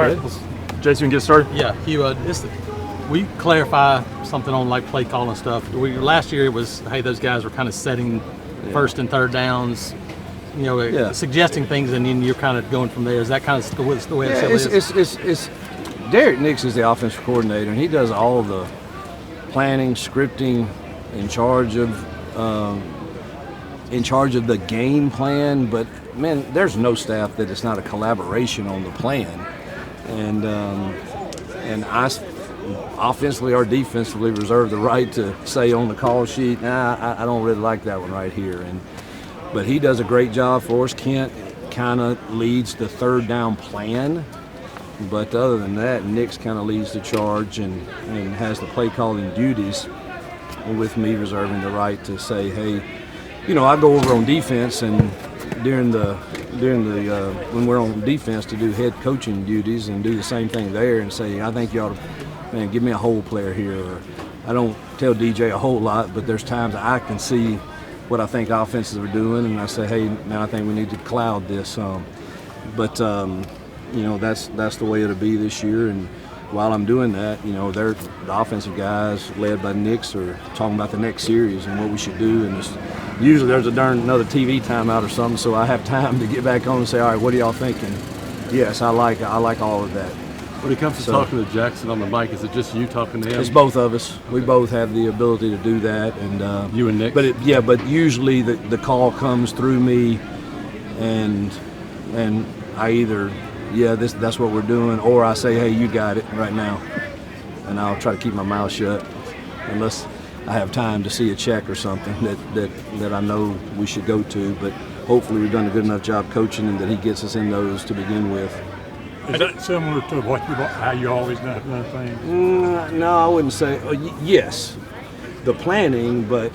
right, Jason, you can get started. Yeah, Hugh, we clarify something on like play call and stuff. Last year it was, hey, those guys were kind of setting first and third downs, suggesting things, and then you're kind of going from there. Is that kind of the way it is? It's Derek Nix is the offensive coordinator, and he does all the planning, scripting, in charge of the game plan. But man, there's no staff that it's not a collaboration on the plan, and I offensively or defensively reserve the right to say on the call sheet, I don't really like that one right here. But he does a great job for us. Kent kind of leads the third down plan. But other than that, Nix kind of leads the charge and has the play calling duties, with me reserving the right to say, hey, I go over on defense and during the when we're on defense to do head coaching duties and do the same thing there and say, I think you ought to, give me a hole player here. Or I don't tell DJ a whole lot, but there's times I can see what I think offenses are doing, and I say, hey, man, I think we need to cloud this. That's the way it'll be this year. And while I'm doing that, the offensive guys led by Nix are talking about the next series and what we should do. And usually there's another TV timeout or something, so I have time to get back on and say, all right, what are y'all thinking? Yes, I like all of that. When it comes to talking to Jackson on the mic, is it just you talking to him? It's both of us. We both have the ability to do that. And you and Nick? But usually the call comes through me, and I either that's what we're doing, or I say, hey, you got it right now, and I'll try to keep my mouth shut unless I have time to see a check or something that I know we should go to. But hopefully we've done a good enough job coaching and that he gets us in those to begin with. Is that similar to how you always done things? No, I wouldn't say. Yes, the planning, but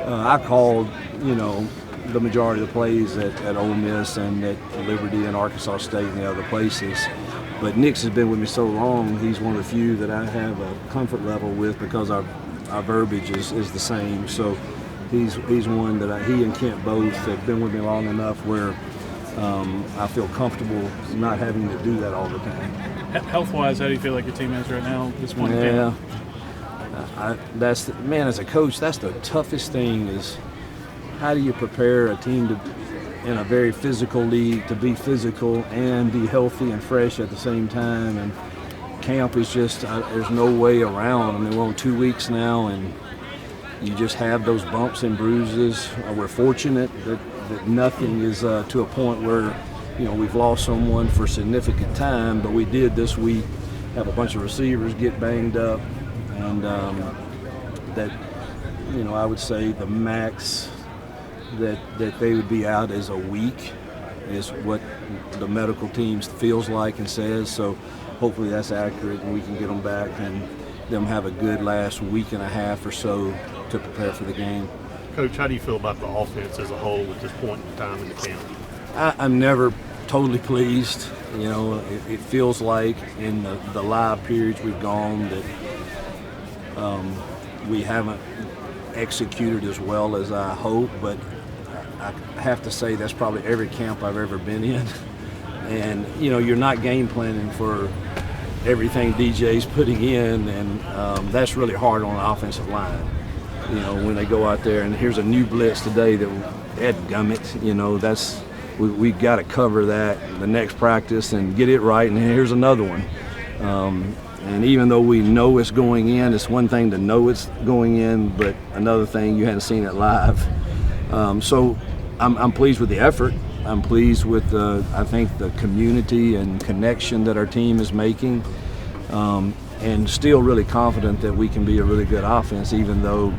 I called, the majority of the plays at Ole Miss and at Liberty and Arkansas State and the other places. But Nix has been with me so long, he's one of the few that I have a comfort level with because our verbiage is the same. So he's one that he and Kent both have been with me long enough where I feel comfortable not having to do that all the time. Health-wise, how do you feel like your team is right now at this point? Yeah, as a coach, that's the toughest thing is how do you prepare a team in a very physical league to be physical and be healthy and fresh at the same time. And camp is just, there's no way around. I mean, we're on 2 weeks now, and you just have those bumps and bruises. We're fortunate that nothing is to a point where, we've lost someone for significant time, but we did this week have a bunch of receivers get banged up, and I would say the max that they would be out is a week is what the medical team feels like and says. So hopefully that's accurate and we can get them back and them have a good last week and a half or so to prepare for the game. Coach, how do you feel about the offense as a whole at this point in time in the camp? I'm never totally pleased. It feels like in the live periods we've gone that we haven't executed as well as I hope, but I have to say that's probably every camp I've ever been in. And, you're not game planning for everything DJ's putting in, and that's really hard on the offensive line. When they go out there and here's a new blitz today that that's we've got to cover that the next practice and get it right, and here's another one. And even though we know it's going in, it's one thing to know it's going in, but another thing you hadn't seen it live. So I'm pleased with the effort. I'm pleased with I think the community and connection that our team is making, and still really confident that we can be a really good offense, even though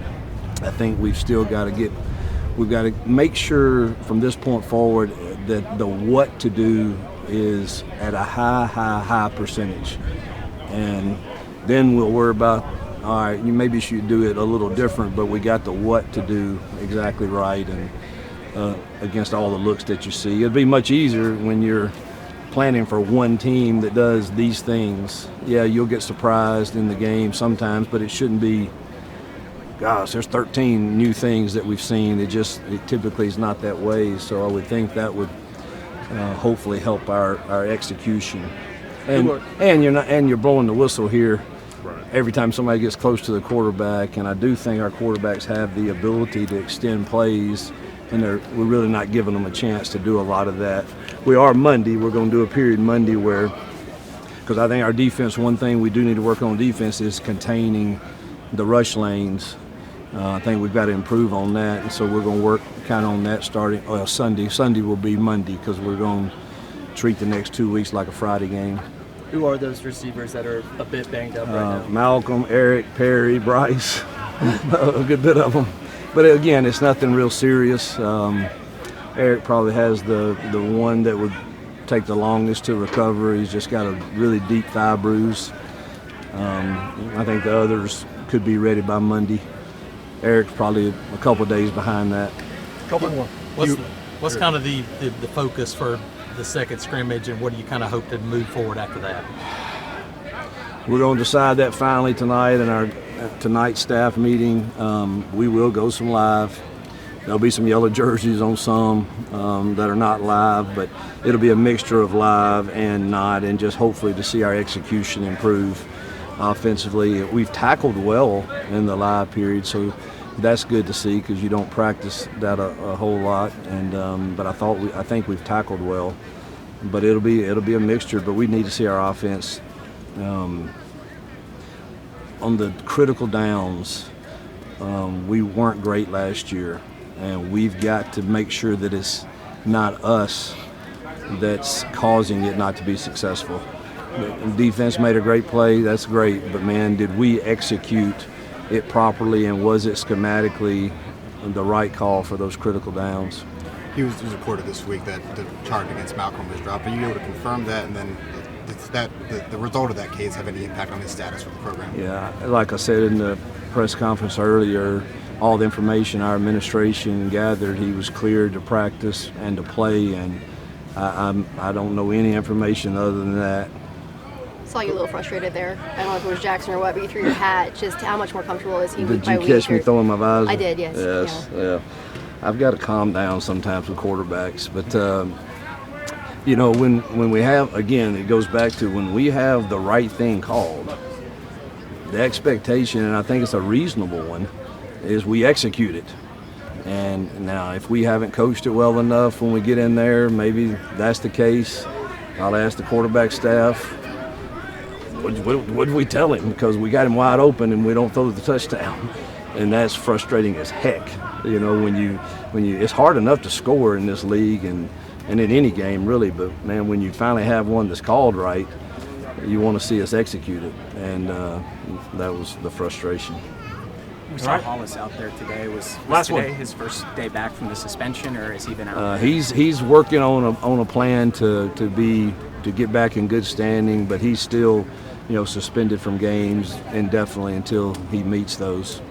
I think we've got to make sure from this point forward that the what to do is at a high percentage. And then we'll worry about, all right, you maybe should do it a little different, but we got the what to do exactly right and against all the looks that you see. It'd be much easier when you're planning for one team that does these things. Yeah, you'll get surprised in the game sometimes, but it shouldn't be, gosh, there's 13 new things that we've seen. It typically is not that way. So I would think that would hopefully help our execution. and you're blowing the whistle here Right. every time somebody gets close to the quarterback. And I do think our quarterbacks have the ability to extend plays, and we're really not giving them a chance to do a lot of that. We are Monday. We're going to do a period Monday because I think our defense, one thing we do need to work on defense is containing the rush lanes. I think we've got to improve on that, and so we're going to work kind of on that starting Sunday. Sunday will be Monday because we're going to treat the next 2 weeks like a Friday game. Who are those receivers that are a bit banged up right now? Malcolm, Eric, Perry, Bryce, a good bit of them. But again, it's nothing real serious. Eric probably has the one that would take the longest to recover. He's just got a really deep thigh bruise. I think the others could be ready by Monday. Eric's probably a couple of days behind that. Couple more. What's kind of the focus for the second scrimmage, and what do you kind of hope to move forward after that? We're going to decide that finally tonight in our tonight's staff meeting. We will go some live. There'll be some yellow jerseys on some that are not live, but it'll be a mixture of live and not, and just hopefully to see our execution improve offensively. We've tackled well in the live period, so that's good to see because you don't practice that a whole lot. And but I think we've tackled well. But it'll be a mixture. But we need to see our offense on the critical downs. We weren't great last year, and we've got to make sure that it's not us that's causing it not to be successful. The defense made a great play. That's great. But man, did we execute it properly, and was it schematically the right call for those critical downs? It was reported this week that the charge against Malcolm was dropped. Are you able to confirm that? And then does the result of that case have any impact on his status for the program? Yeah, like I said in the press conference earlier, all the information our administration gathered, he was cleared to practice and to play, and I don't know any information other than that. Saw you a little frustrated there. I don't know if it was Jackson or what, but you threw your hat. Just how much more comfortable is he week by week? Did you catch me throwing my visor? I did, yes. Yes, yeah. I've got to calm down sometimes with quarterbacks, but when we have, again, it goes back to when we have the right thing called, the expectation, and I think it's a reasonable one, is we execute it. And now if we haven't coached it well enough when we get in there, maybe that's the case. I'll ask the quarterback staff, what did we tell him? Because we got him wide open and we don't throw the touchdown. And that's frustrating as heck. When you it's hard enough to score in this league and in any game really, but man, when you finally have one that's called right, you want to see us execute it. And that was the frustration. We saw Hollis out there today. Was today his first day back from the suspension, or has he been out? He's working on a plan to get back in good standing, but he's still suspended from games indefinitely until he meets those.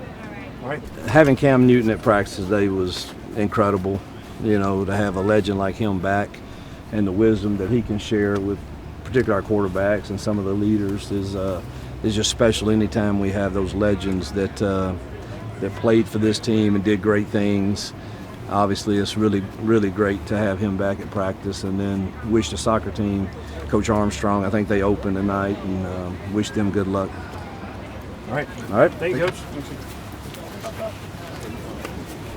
All right. Having Cam Newton at practice today was incredible. To have a legend like him back, and the wisdom that he can share with particularly our quarterbacks and some of the leaders is just special. Anytime we have those legends that played for this team and did great things, obviously it's really, really great to have him back at practice. And then wish the soccer team, Coach Armstrong, I think they open tonight, and wish them good luck. All right. All right. Thank you, Coach.